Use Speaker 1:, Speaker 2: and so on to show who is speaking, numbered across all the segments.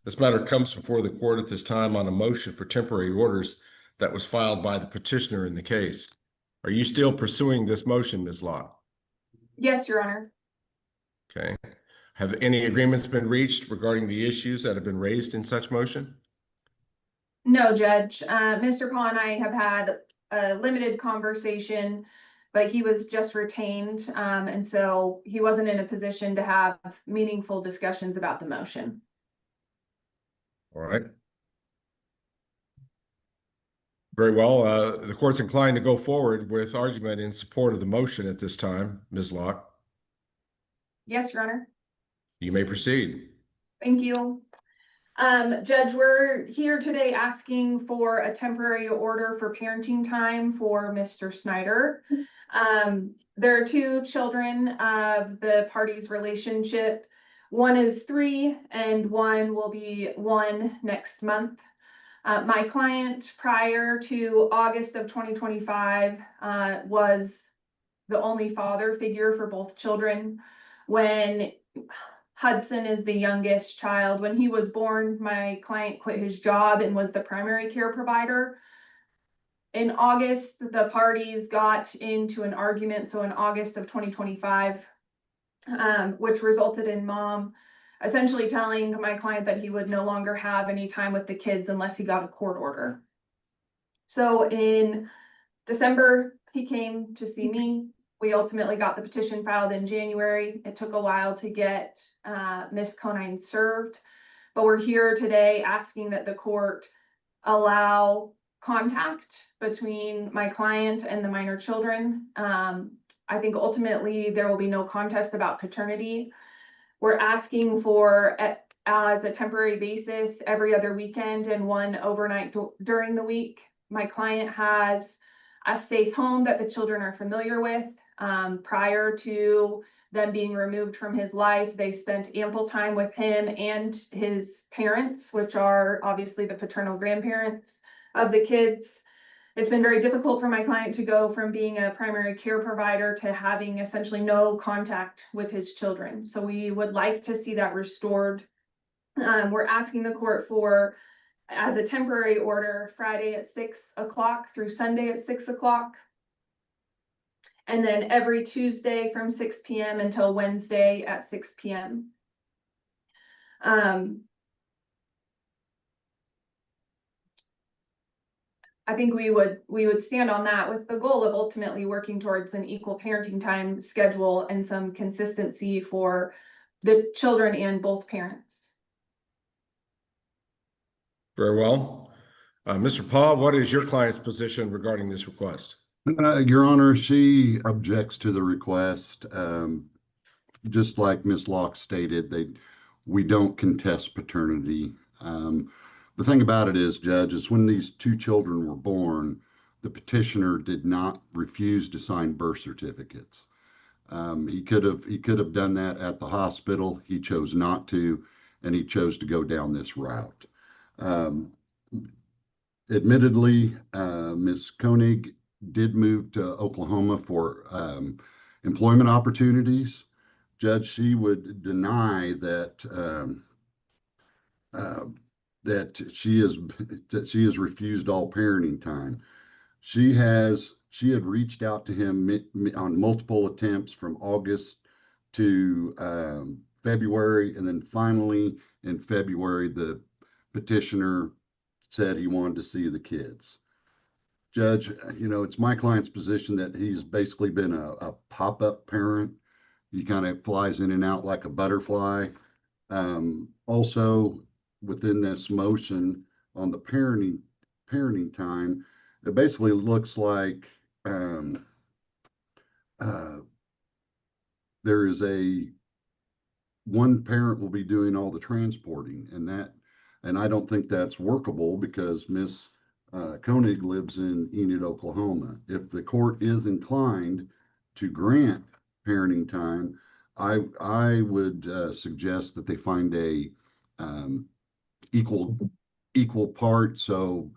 Speaker 1: This matter comes before the court at this time on a motion for temporary orders that was filed by the petitioner in the case. Are you still pursuing this motion, Ms. Locke?
Speaker 2: Yes, Your Honor.
Speaker 1: Okay. Have any agreements been reached regarding the issues that have been raised in such motion?
Speaker 2: No, Judge. Mr. Paul and I have had a limited conversation, but he was just retained, and so he wasn't in a position to have meaningful discussions about the motion.
Speaker 1: All right. Very well. The court's inclined to go forward with argument in support of the motion at this time, Ms. Locke.
Speaker 2: Yes, Your Honor.
Speaker 1: You may proceed.
Speaker 2: Thank you. Judge, we're here today asking for a temporary order for parenting time for Mr. Snyder. There are two children of the parties' relationship. One is 3 and one will be 1 next month. My client prior to August of 2025 was the only father figure for both children. When Hudson is the youngest child, when he was born, my client quit his job and was the primary care provider. In August, the parties got into an argument, so in August of 2025, which resulted in mom essentially telling my client that he would no longer have any time with the kids unless he got a court order. So in December, he came to see me. We ultimately got the petition filed in January. It took a while to get Ms. Conine served, but we're here today asking that the court allow contact between my client and the minor children. I think ultimately there will be no contest about paternity. We're asking for, as a temporary basis, every other weekend and one overnight during the week. My client has a safe home that the children are familiar with. Prior to them being removed from his life, they spent ample time with him and his parents, which are obviously the paternal grandparents of the kids. It's been very difficult for my client to go from being a primary care provider to having essentially no contact with his children. So we would like to see that restored. We're asking the court for, as a temporary order, Friday at 6 o'clock through Sunday at 6 o'clock. And then every Tuesday from 6 p.m. until Wednesday at 6 p.m. I think we would stand on that with the goal of ultimately working towards an equal parenting time schedule and some consistency for the children and both parents.
Speaker 1: Very well. Mr. Paul, what is your client's position regarding this request?
Speaker 3: Your Honor, she objects to the request. Just like Ms. Locke stated, we don't contest paternity. The thing about it is, Judge, is when these two children were born, the petitioner did not refuse to sign birth certificates. He could have done that at the hospital. He chose not to, and he chose to go down this route. Admittedly, Ms. Koenig did move to Oklahoma for employment opportunities. Judge, she would deny that that she has refused all parenting time. She had reached out to him on multiple attempts from August to February, and then finally in February the petitioner said he wanted to see the kids. Judge, it's my client's position that he's basically been a pop-up parent. He kind of flies in and out like a butterfly. Also, within this motion on the parenting time, it basically looks like there is one parent will be doing all the transporting, and I don't think that's workable because Miss Koenig lives in Enid, Oklahoma. If the court is inclined to grant parenting time, I would suggest that they find a equal part, so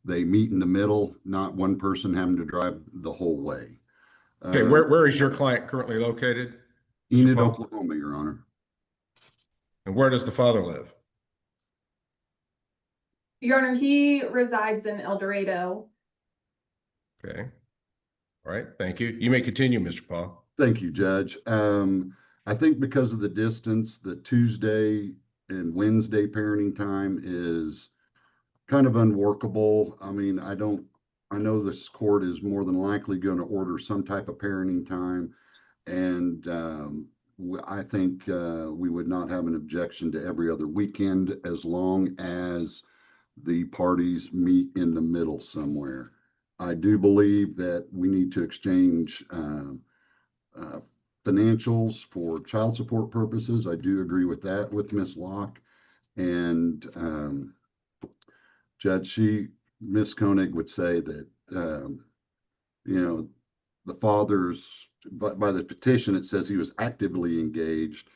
Speaker 3: they meet in the middle, not one person having to drive the whole way.
Speaker 1: Okay, where is your client currently located?
Speaker 3: Enid, Oklahoma, Your Honor.
Speaker 1: And where does the father live?
Speaker 2: Your Honor, he resides in El Dorado.
Speaker 1: Okay. All right, thank you. You may continue, Mr. Paul.
Speaker 3: Thank you, Judge. I think because of the distance, the Tuesday and Wednesday parenting time is kind of unworkable. I mean, I know this court is more than likely going to order some type of parenting time. And I think we would not have an objection to every other weekend as long as the parties meet in the middle somewhere. I do believe that we need to exchange financials for child support purposes. I do agree with that with Ms. Locke. And Judge, Ms. Koenig would say that, the father's, by the petition, it says he was actively engaged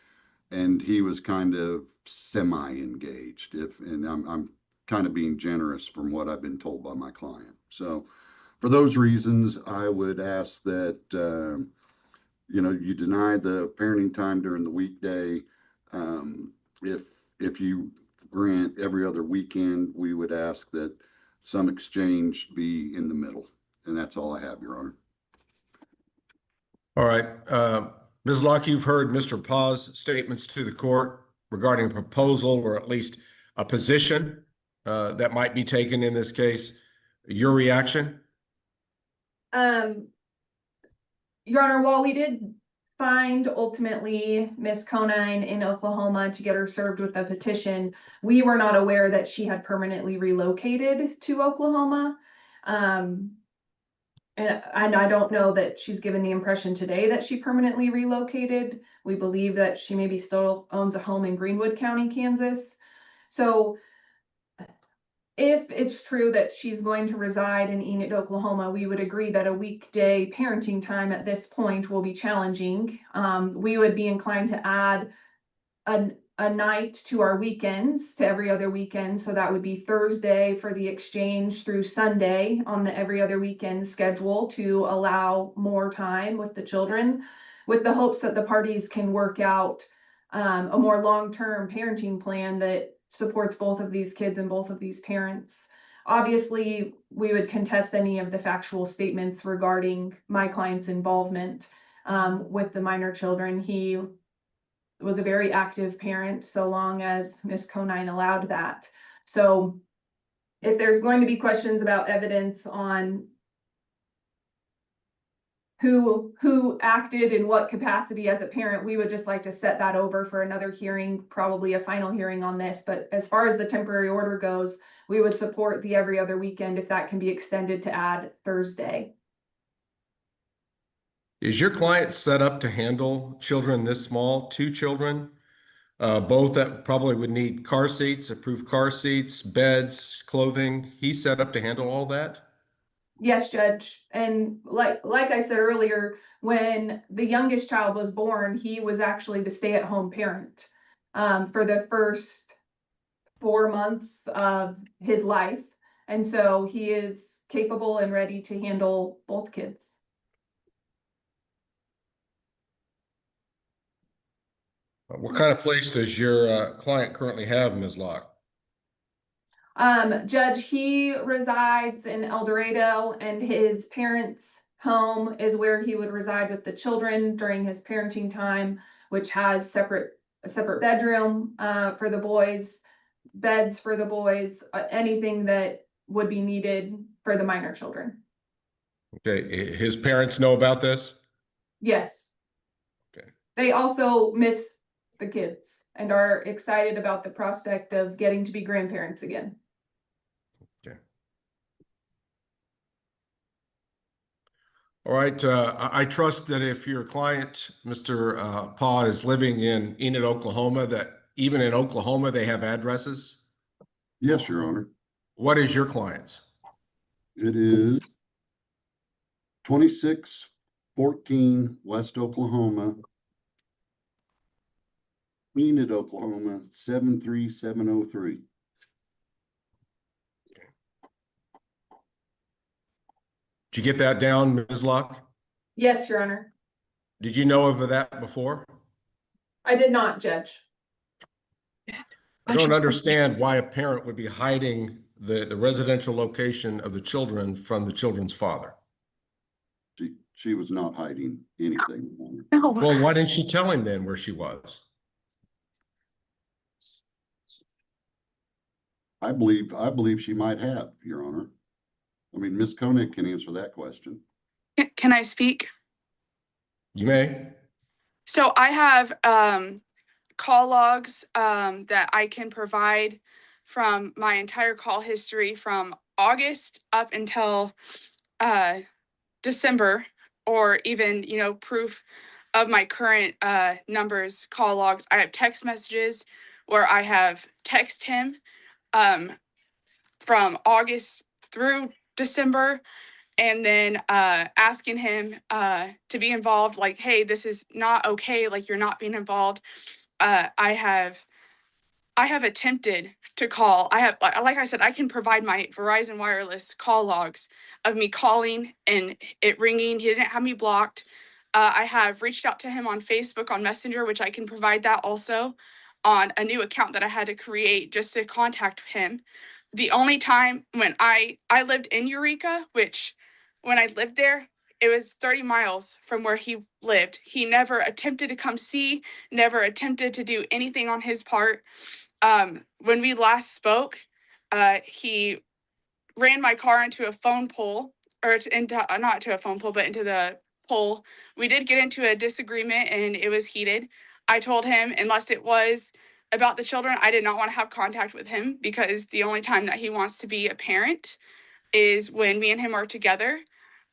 Speaker 3: and he was kind of semi-engaged. And I'm kind of being generous from what I've been told by my client. So for those reasons, I would ask that, you deny the parenting time during the weekday. If you grant every other weekend, we would ask that some exchange be in the middle. And that's all I have, Your Honor.
Speaker 1: All right. Ms. Locke, you've heard Mr. Pa's statements to the court regarding a proposal or at least a position that might be taken in this case. Your reaction?
Speaker 2: Your Honor, while we did find ultimately Miss Conine in Oklahoma to get her served with a petition, we were not aware that she had permanently relocated to Oklahoma. And I don't know that she's given the impression today that she permanently relocated. We believe that she maybe still owns a home in Greenwood County, Kansas. So if it's true that she's going to reside in Enid, Oklahoma, we would agree that a weekday parenting time at this point will be challenging. We would be inclined to add a night to our weekends, to every other weekend. So that would be Thursday for the exchange through Sunday on the every other weekend schedule to allow more time with the children, with the hopes that the parties can work out a more long-term parenting plan that supports both of these kids and both of these parents. Obviously, we would contest any of the factual statements regarding my client's involvement with the minor children. He was a very active parent so long as Miss Conine allowed that. So if there's going to be questions about evidence on who acted in what capacity as a parent, we would just like to set that over for another hearing, probably a final hearing on this. But as far as the temporary order goes, we would support the every other weekend if that can be extended to add Thursday.
Speaker 1: Is your client set up to handle children this small, 2 children, both that probably would need car seats, approved car seats, beds, clothing? He's set up to handle all that?
Speaker 2: Yes, Judge. And like I said earlier, when the youngest child was born, he was actually the stay-at-home parent for the first 4 months of his life. And so he is capable and ready to handle both kids.
Speaker 1: What kind of place does your client currently have, Ms. Locke?
Speaker 2: Judge, he resides in El Dorado, and his parents' home is where he would reside with the children during his parenting time, which has a separate bedroom for the boys, beds for the boys, anything that would be needed for the minor children.
Speaker 1: Okay, his parents know about this?
Speaker 2: Yes.
Speaker 1: Okay.
Speaker 2: They also miss the kids and are excited about the prospect of getting to be grandparents again.
Speaker 1: Okay. All right, I trust that if your client, Mr. Pa, is living in Enid, Oklahoma, that even in Oklahoma, they have addresses?
Speaker 3: Yes, Your Honor.
Speaker 1: What is your client's?
Speaker 3: It is 2614 West Oklahoma, Enid, Oklahoma, 73703.
Speaker 1: Did you get that down, Ms. Locke?
Speaker 2: Yes, Your Honor.
Speaker 1: Did you know of that before?
Speaker 2: I did not, Judge.
Speaker 1: I don't understand why a parent would be hiding the residential location of the children from the children's father?
Speaker 3: She was not hiding anything.
Speaker 4: No.
Speaker 1: Well, why didn't she tell him then where she was?
Speaker 3: I believe she might have, Your Honor. I mean, Ms. Koenig can answer that question.
Speaker 4: Can I speak?
Speaker 1: You may.
Speaker 4: So I have call logs that I can provide from my entire call history from August up until December, or even, you know, proof of my current numbers, call logs. I have text messages where I have text him from August through December, and then asking him to be involved, like, hey, this is not okay, like, you're not being involved. I have attempted to call. I have, like I said, I can provide my Verizon wireless call logs of me calling and it ringing. He didn't have me blocked. I have reached out to him on Facebook on Messenger, which I can provide that also, on a new account that I had to create just to contact him. The only time when I lived in Eureka, which when I lived there, it was 30 miles from where he lived. He never attempted to come see, never attempted to do anything on his part. When we last spoke, he ran my car into a phone pole, or into not to a phone pole, but into the pole. We did get into a disagreement and it was heated. I told him, unless it was about the children, I did not want to have contact with him, because the only time that he wants to be a parent is when me and him are together.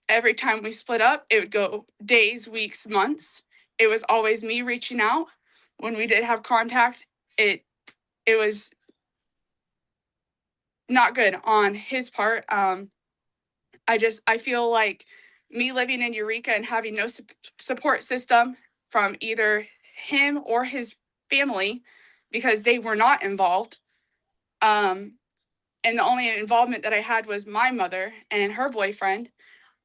Speaker 4: Every time we split up, it would go days, weeks, months. It was always me reaching out. When we did have contact, it was not good on his part. I feel like me living in Eureka and having no support system from either him or his family, because they were not involved. And the only involvement that I had was my mother and her boyfriend.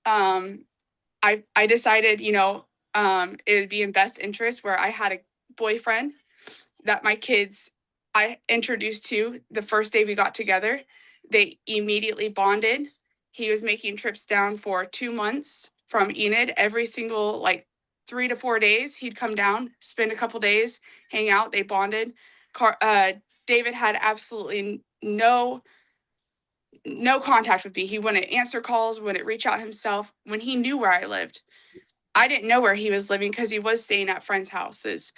Speaker 4: I decided, you know, it would be in best interest where I had a boyfriend that my kids I introduced to the first day we got together. They immediately bonded. He was making trips down for 2 months from Enid every single, like, 3 to 4 days. He'd come down, spend a couple days, hang out. They bonded. David had absolutely no contact with me. He wouldn't answer calls, wouldn't reach out himself when he knew where I lived. I didn't know where he was living because he was staying at friends' houses.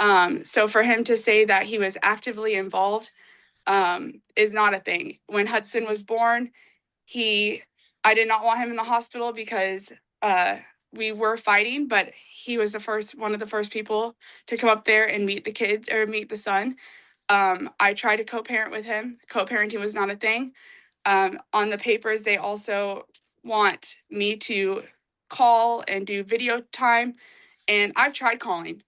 Speaker 4: So for him to say that he was actively involved is not a thing. When Hudson was born, I did not want him in the hospital because we were fighting, but he was one of the first people to come up there and meet the kids, or meet the son. I tried to co-parent with him. Co-parenting was not a thing. On the papers, they also want me to call and do video time, and I've tried calling.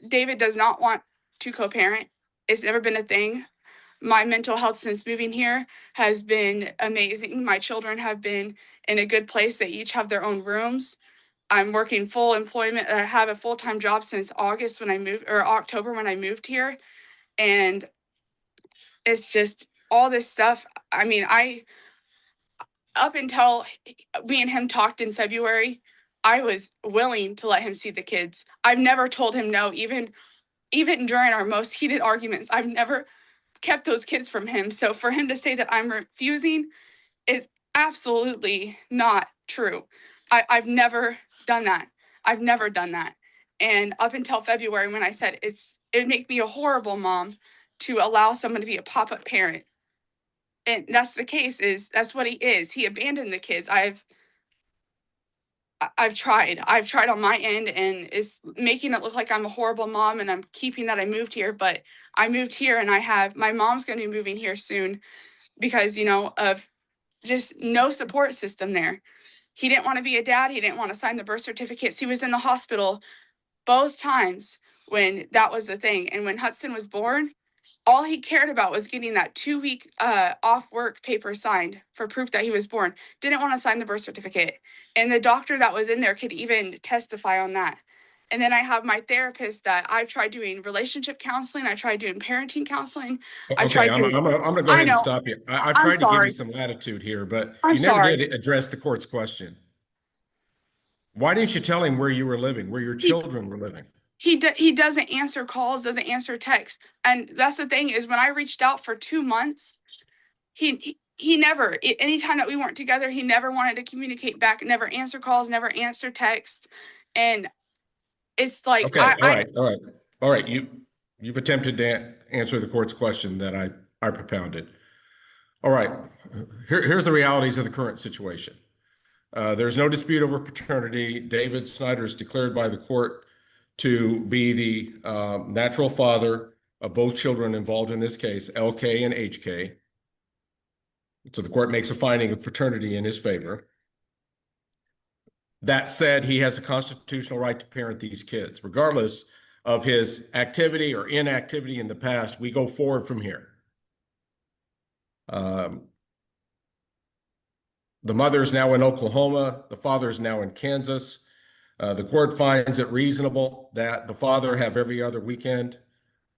Speaker 4: David does not want to co-parent. It's never been a thing. My mental health since moving here has been amazing. My children have been in a good place. They each have their own rooms. I'm working full employment. I have a full-time job since August when I moved, or October when I moved here. And it's just all this stuff. I mean, up until me and him talked in February, I was willing to let him see the kids. I've never told him no, even during our most heated arguments. I've never kept those kids from him. So for him to say that I'm refusing is absolutely not true. I've never done that. I've never done that. And up until February, when I said it would make me a horrible mom to allow someone to be a pop-up parent. And that's the case, that's what he is. He abandoned the kids. I've tried on my end, and it's making it look like I'm a horrible mom and I'm keeping that I moved here, but I moved here and my mom's going to be moving here soon because, you know, of just no support system there. He didn't want to be a dad. He didn't want to sign the birth certificates. He was in the hospital both times when that was the thing. And when Hudson was born, all he cared about was getting that 2-week off work paper signed for proof that he was born. Didn't want to sign the birth certificate. And the doctor that was in there could even testify on that. And then I have my therapist that I've tried doing relationship counseling. I tried doing parenting counseling. I
Speaker 1: Okay,
Speaker 4: tried
Speaker 1: I'm
Speaker 4: doing,
Speaker 1: gonna go
Speaker 4: I
Speaker 1: ahead and
Speaker 4: know,
Speaker 1: stop you. I've
Speaker 4: I'm
Speaker 1: tried to give you
Speaker 4: sorry.
Speaker 1: some latitude here, but
Speaker 4: I'm
Speaker 1: you never
Speaker 4: sorry.
Speaker 1: did address the court's question. Why didn't you tell him where you were living, where your children were living?
Speaker 4: He doesn't answer calls, doesn't answer texts. And that's the thing is when I reached out for 2 months, he never, anytime that we weren't together, he never wanted to communicate back, never answer calls, never answer texts. And it's like,
Speaker 1: Okay, all right. You've attempted to answer the court's question that I propounded. All right, here's the realities of the current situation. There's no dispute over paternity. David Snyder is declared by the court to be the natural father of both children involved in this case, LK and HK. So the court makes a finding of paternity in his favor. That said, he has a constitutional right to parent these kids, regardless of his activity or inactivity in the past. We go forward from here. The mother is now in Oklahoma. The father is now in Kansas. The court finds it reasonable that the father have every other weekend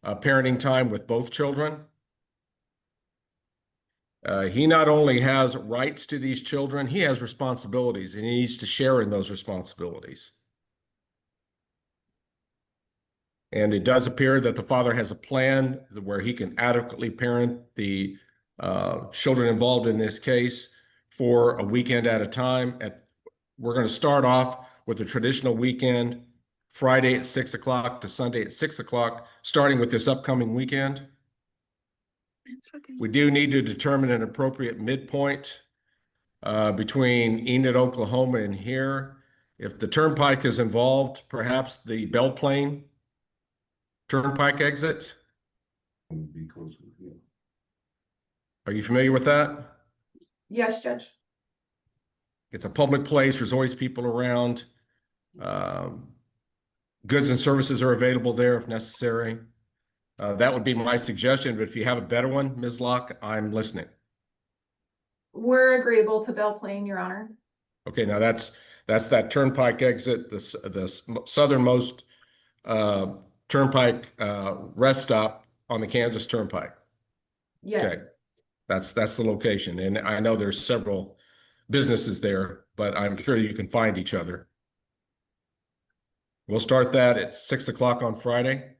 Speaker 1: parenting time with both children. He not only has rights to these children, he has responsibilities, and he needs to share in those responsibilities. And it does appear that the father has a plan where he can adequately parent the children involved in this case for a weekend at a time. We're going to start off with a traditional weekend, Friday at 6 o'clock to Sunday at 6 o'clock, starting with this upcoming weekend. We do need to determine an appropriate midpoint between Enid, Oklahoma and here. If the turnpike is involved, perhaps the Belle Plaine turnpike exit. Are you familiar with that?
Speaker 2: Yes, Judge.
Speaker 1: It's a public place. There's always people around. Goods and services are available there if necessary. That would be my suggestion, but if you have a better one, Ms. Locke, I'm listening.
Speaker 2: We're agreeable to Belle Plaine, Your Honor.
Speaker 1: Okay, now that's that turnpike exit, the southernmost turnpike rest stop on the Kansas Turnpike.
Speaker 2: Yes.
Speaker 1: Okay, that's the location, and I know there's several businesses there, but I'm sure you can find each other. We'll start that at 6 o'clock on Friday,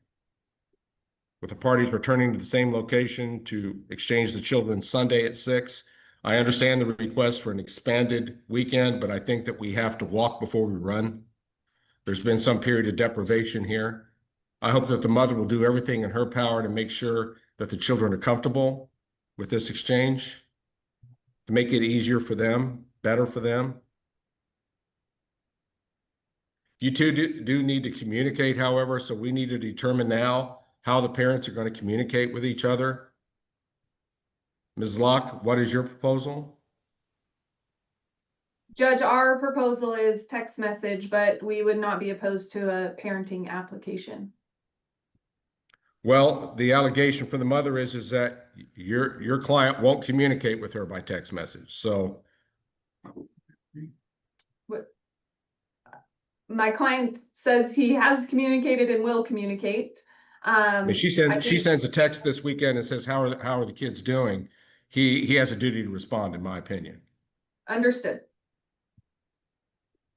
Speaker 1: with the parties returning to the same location to exchange the children Sunday at 6. I understand the request for an expanded weekend, but I think that we have to walk before we run. There's been some period of deprivation here. I hope that the mother will do everything in her power to make sure that the children are comfortable with this exchange, to make it easier for them, better for them. You two do need to communicate, however, so we need to determine now how the parents are going to communicate with each other. Ms. Locke, what is your proposal?
Speaker 2: Judge, our proposal is text message, but we would not be opposed to a parenting application.
Speaker 1: Well, the allegation from the mother is that your client won't communicate with her by text message. So
Speaker 2: My client says he has communicated and will communicate.
Speaker 1: she sends a text this weekend and says, how are the kids doing? He has a duty to respond, in my opinion.
Speaker 2: Understood.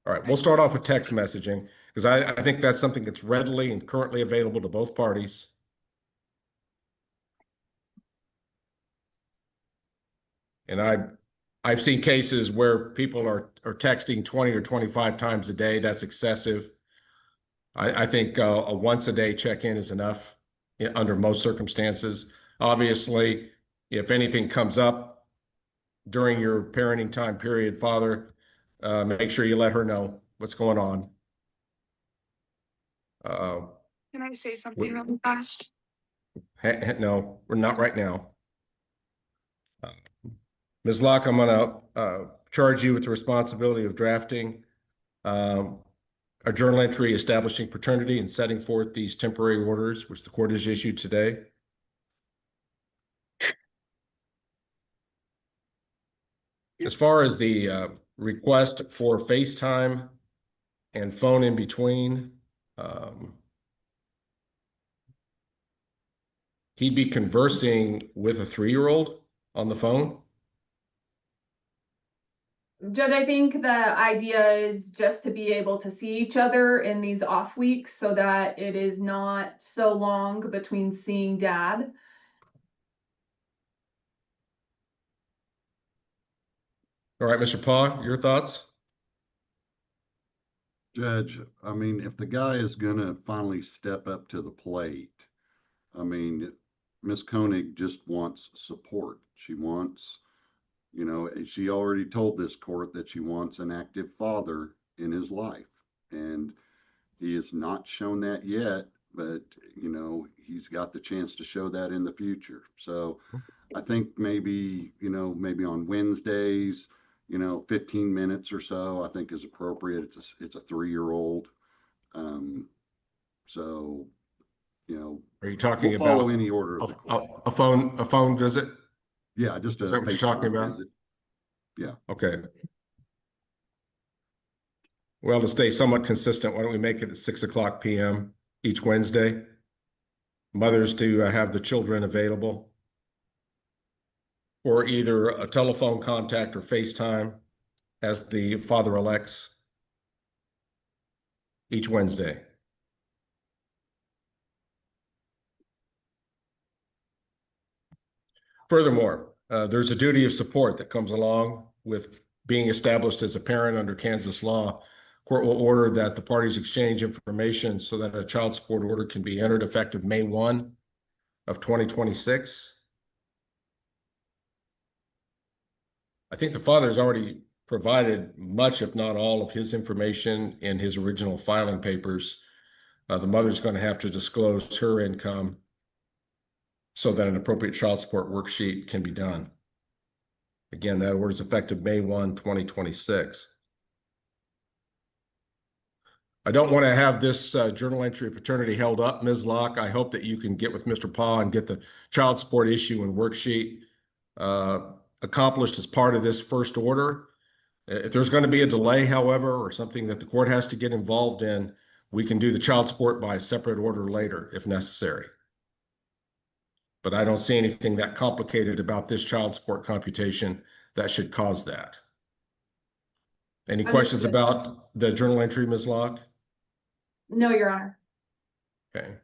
Speaker 1: All right, we'll start off with text messaging, because I think that's something that's readily and currently available to both parties. And I've seen cases where people are texting 20 or 25 times a day. That's excessive. I think a once a day check-in is enough under most circumstances. Obviously, if anything comes up during your parenting time period, father, make sure you let her know what's going on.
Speaker 4: Can I say something really fast?
Speaker 1: No, we're not right now. Ms. Locke, I'm going to charge you with the responsibility of drafting a journal entry establishing paternity and setting forth these temporary orders, which the court has issued today. As far as the request for FaceTime and phone in between, He'd be conversing with a 3-year-old on the phone?
Speaker 2: Judge, I think the idea is just to be able to see each other in these off weeks so that it is not so long between seeing dad.
Speaker 1: All right, Mr. Paw, your thoughts?
Speaker 3: Judge, I mean, if the guy is gonna finally step up to the plate, I mean, Miss Koenig just wants support. She wants, you know, she already told this court that she wants an active father in his life. And he has not shown that yet, but, you know, he's got the chance to show that in the future. So I think maybe, you know, maybe on Wednesdays, you know, 15 minutes or so, I think is appropriate. It's a 3-year-old. So, you know,
Speaker 1: Are you talking
Speaker 3: we'll follow
Speaker 1: about
Speaker 3: any order of the court.
Speaker 1: a phone visit?
Speaker 3: Yeah, just a
Speaker 1: Is that what you're talking
Speaker 3: FaceTime
Speaker 1: about?
Speaker 3: visit. Yeah.
Speaker 1: Okay. Well, to stay somewhat consistent, why don't we make it at 6:00 p.m. each Wednesday? Mothers to have the children available, or either a telephone contact or FaceTime as the father elects each Wednesday. Furthermore, there's a duty of support that comes along with being established as a parent under Kansas law. Court will order that the parties exchange information so that a child support order can be entered effective May 1 of 2026. I think the father has already provided much, if not all, of his information in his original filing papers. The mother's going to have to disclose her income so that an appropriate child support worksheet can be done. Again, that order is effective May 1, 2026. I don't want to have this journal entry of paternity held up, Ms. Locke. I hope that you can get with Mr. Paw and get the child support issue and worksheet accomplished as part of this first order. If there's going to be a delay, however, or something that the court has to get involved in, we can do the child support by a separate order later if necessary. But I don't see anything that complicated about this child support computation that should cause that. Any questions about the journal entry, Ms. Locke?
Speaker 2: No, Your Honor.
Speaker 1: Okay.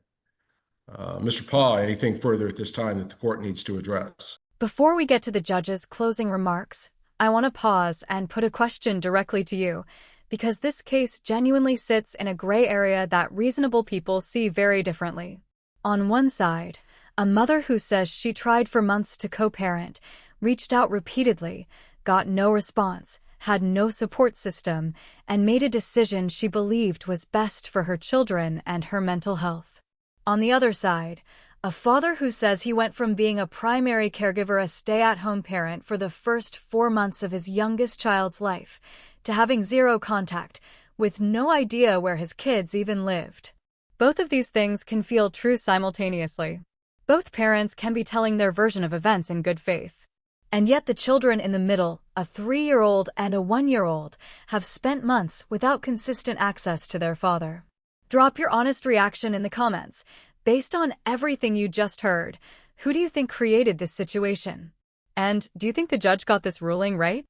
Speaker 1: Mr. Paw, anything further at this time that the court needs to address?
Speaker 5: Before we get to the judge's closing remarks, I want to pause and put a question directly to you, because this case genuinely sits in a gray area that reasonable people see very differently. On one side, a mother who says she tried for months to co-parent, reached out repeatedly, got no response, had no support system, and made a decision she believed was best for her children and her mental health. On the other side, a father who says he went from being a primary caregiver, a stay-at-home parent for the first 4 months of his youngest child's life, to having zero contact, with no idea where his kids even lived. Both of these things can feel true simultaneously. Both parents can be telling their version of events in good faith. And yet the children in the middle, a 3-year-old and a 1-year-old, have spent months without consistent access to their father. Drop your honest reaction in the comments. Based on everything you just heard, who do you think created this situation? And do you think the judge got this ruling right?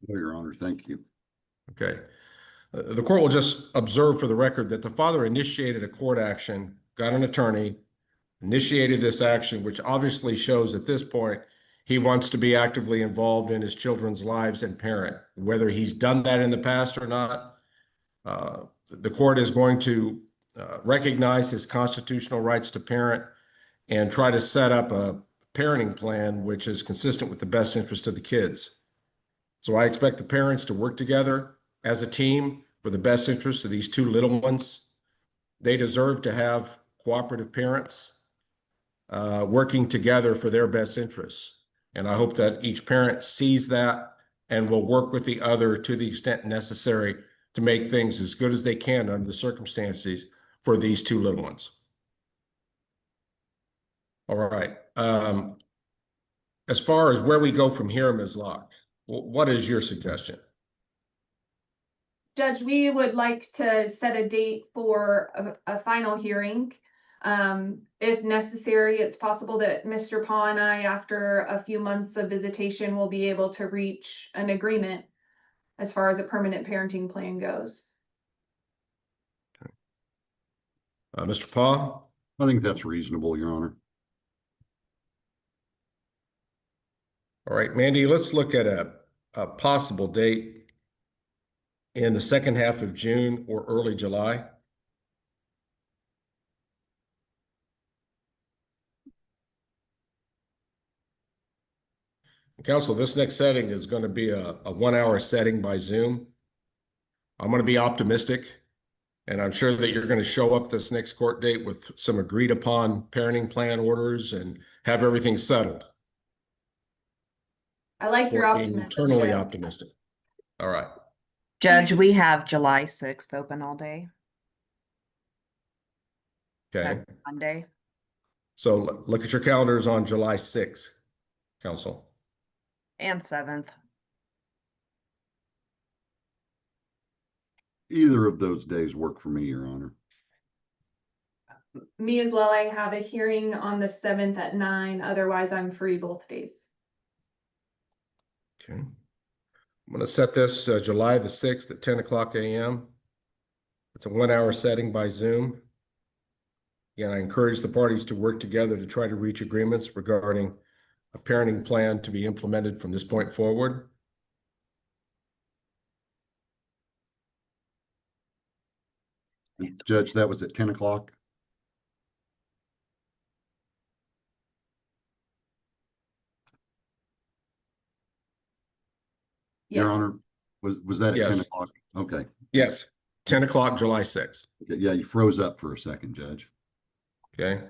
Speaker 3: No, Your Honor, thank you.
Speaker 1: Okay. The court will just observe for the record that the father initiated a court action, got an attorney, initiated this action, which obviously shows at this point he wants to be actively involved in his children's lives and parent. Whether he's done that in the past or not, the court is going to recognize his constitutional rights to parent and try to set up a parenting plan which is consistent with the best interest of the kids. So I expect the parents to work together as a team for the best interest of these two little ones. They deserve to have cooperative parents working together for their best interests. And I hope that each parent sees that and will work with the other to the extent necessary to make things as good as they can under the circumstances for these two little ones. All right. As far as where we go from here, Ms. Locke, what is your suggestion?
Speaker 2: Judge, we would like to set a date for a final hearing. If necessary, it's possible that Mr. Paul and I, after a few months of visitation, will be able to reach an agreement as far as a permanent parenting plan goes.
Speaker 1: Mr. Paul?
Speaker 3: I think that's reasonable, Your Honor.
Speaker 1: All right, Mandy, let's look at a possible date in the second half of June or early July. Counsel, this next setting is going to be a 1 hour setting by Zoom. I'm going to be optimistic, and I'm sure that you're going to show up this next court date with some agreed upon parenting plan orders and have everything settled.
Speaker 2: I like your
Speaker 1: Or being
Speaker 2: optimism.
Speaker 1: eternally
Speaker 2: Judge.
Speaker 1: optimistic. All right.
Speaker 6: Judge, we have July 6th open all day,
Speaker 1: Okay.
Speaker 6: that's Monday.
Speaker 1: So look at your calendars on July 6th, Counsel.
Speaker 6: And 7th.
Speaker 3: Either of those days work for me, Your Honor.
Speaker 2: Me as well. I have a hearing on the 7th at 9. Otherwise, I'm free both days.
Speaker 1: Okay. I'm going to set this July the 6th at 10 o'clock a.m. It's a 1 hour setting by Zoom. Again, I encourage the parties to work together to try to reach agreements regarding a parenting plan to be implemented from this point forward.
Speaker 3: Judge, that was at 10 o'clock? Your
Speaker 2: Yes.
Speaker 3: Honor, was that at
Speaker 1: Yes.
Speaker 3: 10 o'clock? Okay.
Speaker 1: Yes, 10 o'clock, July 6th.
Speaker 3: Okay, yeah, you froze up for a second, Judge.
Speaker 1: Okay.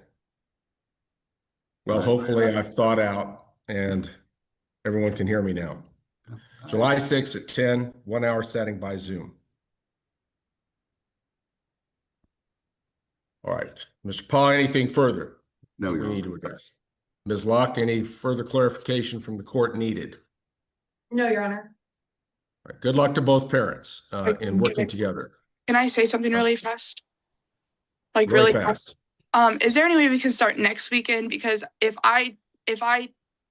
Speaker 1: Well,
Speaker 3: Right.
Speaker 1: hopefully I've thought out and everyone can hear me now. July 6th at 10, 1 hour setting by Zoom. All right, Mr. Paul, anything further
Speaker 3: No,
Speaker 1: we
Speaker 3: Your
Speaker 1: need to
Speaker 3: Honor.
Speaker 1: address? Ms. Locke, any further clarification from the court needed?
Speaker 2: No, Your Honor.
Speaker 1: All right, good luck to both parents
Speaker 4: Thank
Speaker 1: in
Speaker 4: you.
Speaker 1: working together.
Speaker 4: Can I say something really fast? Like
Speaker 1: Really
Speaker 4: really
Speaker 1: fast.
Speaker 4: Is there any way we can start next weekend? Because if I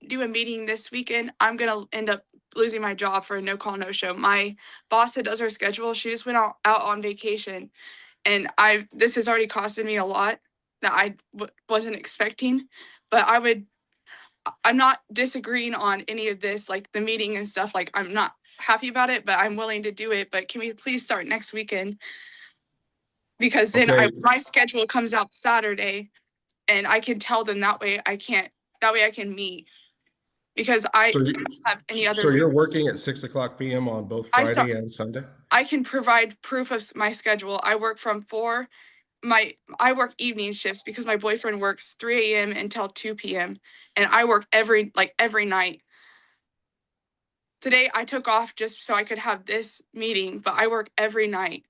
Speaker 4: do a meeting this weekend, I'm gonna end up losing my job for a no call, no show. My boss that does her schedule, she just went out on vacation, and this has already costed me a lot that I wasn't expecting. But I'm not disagreeing on any of this, like the meeting and stuff. Like I'm not happy about it, but I'm willing to do it. But can we please start next weekend? Because then
Speaker 1: Okay.
Speaker 4: my schedule comes out Saturday, and I can tell them that way I can meet. Because I
Speaker 1: So,
Speaker 4: don't have any other.
Speaker 1: so you're working at 6 o'clock p.m. on both
Speaker 4: I saw-
Speaker 1: Friday and Sunday?
Speaker 4: I can provide proof of my schedule. I work from 4. I work evening shifts because my boyfriend works 3 a.m. until 2 p.m. and I work every night. Today I took off just so I could have this meeting, but I work every night.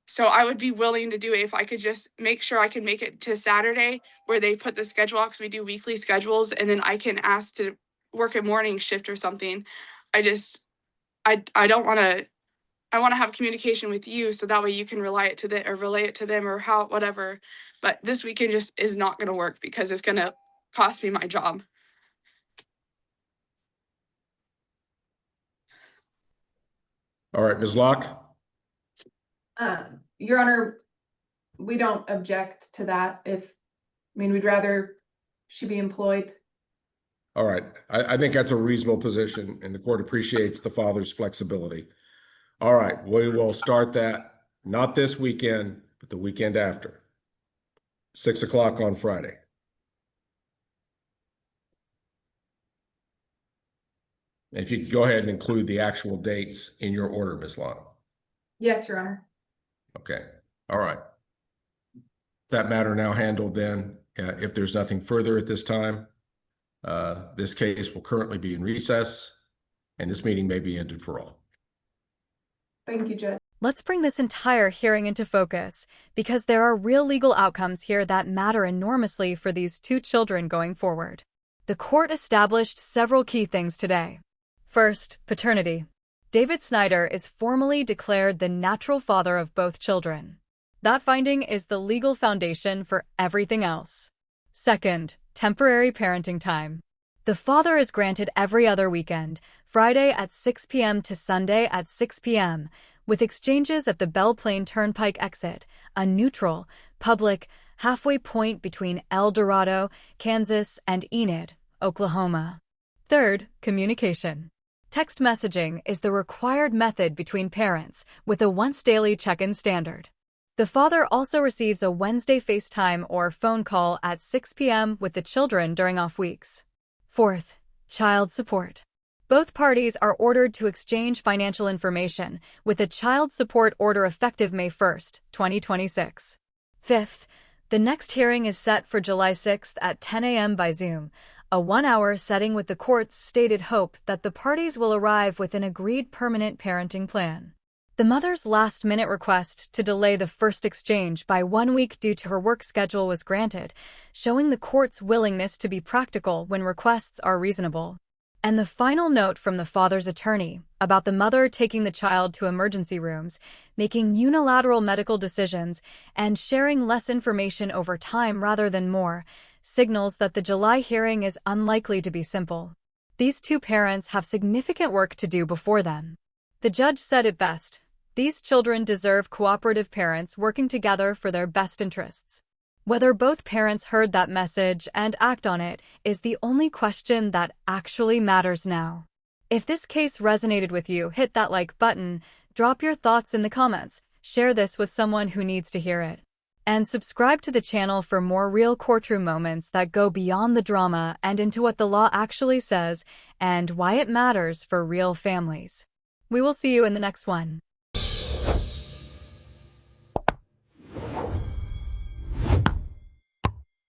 Speaker 4: So I would be willing to do it if I could just make sure I can make it to Saturday where they put the schedule out, because we do weekly schedules, and then I can ask to work a morning shift or something. I don't want to. I want to have communication with you so that way you can relay it to them or whatever. But this weekend just is not going to work because it's going to cost me my job.
Speaker 1: All right, Ms. Locke?
Speaker 2: Your Honor, we don't object to that. We'd rather she be employed.
Speaker 1: All right, I think that's a reasonable position, and the court appreciates the father's flexibility. All right, we will start that, not this weekend, but the weekend after. 6 o'clock on Friday. If you could go ahead and include the actual dates in your order, Ms. Locke.
Speaker 2: Yes, Your Honor.
Speaker 1: Okay, all right. That matter now handled then. If there's nothing further at this time, this case will currently be in recess, and this meeting may be ended for all.
Speaker 2: Thank you, Judge.
Speaker 5: Let's bring this entire hearing into focus, because there are real legal outcomes here that matter enormously for these two children going forward. The court established several key things today. First, paternity. David Snyder is formally declared the natural father of both children. That finding is the legal foundation for everything else. Second, temporary parenting time. The father is granted every other weekend, Friday at 6 p.m. to Sunday at 6 p.m., with exchanges at the Belle Plaine Turnpike exit, a neutral, public, halfway point between El Dorado, Kansas, and Enid, Oklahoma. Third, communication. Text messaging is the required method between parents, with a once-daily check-in standard. The father also receives a Wednesday FaceTime or phone call at 6 p.m. with the children during off weeks. Fourth, child support. Both parties are ordered to exchange financial information, with a child support order effective May 1, 2026. Fifth, the next hearing is set for July 6 at 10 a.m. by Zoom, a one-hour setting with the court's stated hope that the parties will arrive with an agreed permanent parenting plan. The mother's last-minute request to delay the first exchange by 1 week due to her work schedule was granted, showing the court's willingness to be practical when requests are reasonable. And the final note from the father's attorney about the mother taking the child to emergency rooms, making unilateral medical decisions, and sharing less information over time rather than more, signals that the July hearing is unlikely to be simple. These two parents have significant work to do before them. The judge said it best: these children deserve cooperative parents working together for their best interests. Whether both parents heard that message and act on it is the only question that actually matters now. If this case resonated with you, hit that like button, drop your thoughts in the comments, share this with someone who needs to hear it, and subscribe to the channel for more real courtroom moments that go beyond the drama and into what the law actually says and why it matters for real families. We will see you in the next one.